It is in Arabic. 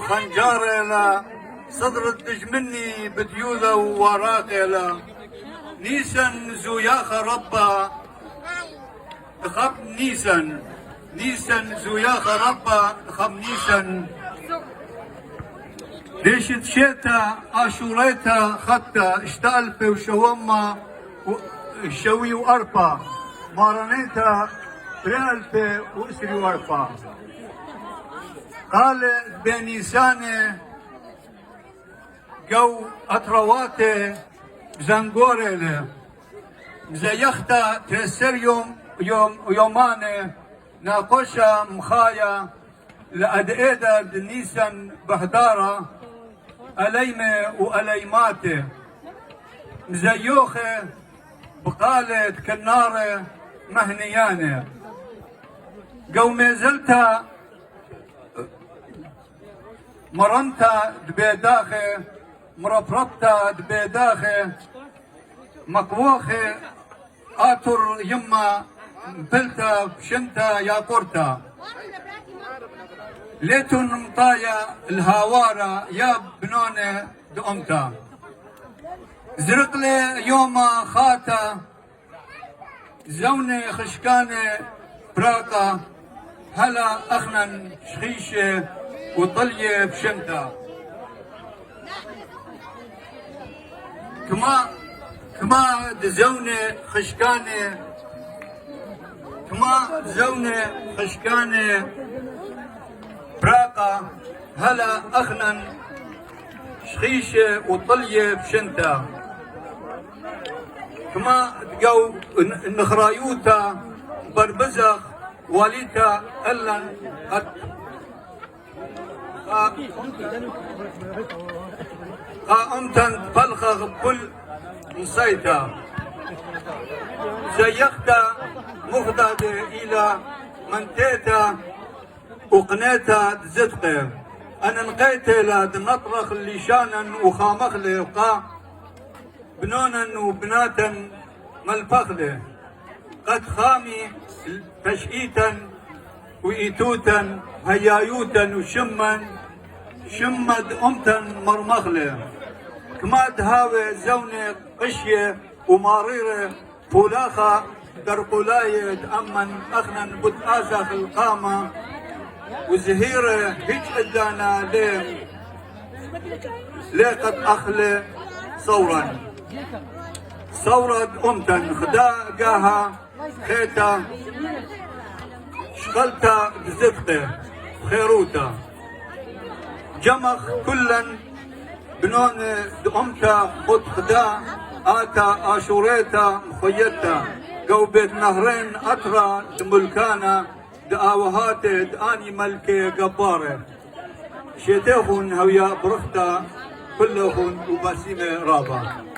خنجارلا صدر الدجمني بديوذا وراقلا نيسان زوياخ ربا خب نيسان زوياخ ربا خب نيسان ديشت شيتا اشوريتا خطا اشتالفي وشوما شوي واربا مارنيتا بريالفي واسري واربا قال بنيسانه جو اترواتي زنگورله زيختا تسر يومانه ناقشا مخايا لأدئيدا دنيسا بهدارة أليمة وأليماته مزيوخه بقالة كنارة مهنيانة قوم زلتا مرنتا دبيداخه مرفرطتا دبيداخه مقووخه آتر يما بلتا بشنتا يا قرتا ليتون مطايا الهوارة يا بنونة دقمتا زرقلي يوما خاتا زوني خشكاني براقة هلا أخنن شخيشة وطلية بشنتا كما دزوني خشكاني كما زوني خشكاني براقة هلا أخنن شخيشة وطلية بشنتا كما تقو نخرايوتا بربزخ واليتا ألن أمتن فلخغ بكل نصيتا زيختا مخدد إلى منتيتا وقنيتا زدقه أنا نقيت لاد نطرخ اللي شانا وخامخله وقا بنونا وبناتا ملفخله قد خامي تشئيتا وإيتوتا هيايوتا وشما شمد أمتا مرمخله كما تهاوي زوني قشية وماريرة فولاخة درقلاية تأمن أخنا بتآزخ القامة وزهيرة هيج إدانا ليه قد أخلي صورة أمتا خدا قاها خيتا شغلتا بزدقة خيروتا جمخ كلا بنون أمتا خد خدا آتا آشوريتا مخيتا قو بيت نهرين أترى ملكانا دآوهاتي دآني ملكي قبارة شيتيخون هويا برختا كلهن وباسيمة رابا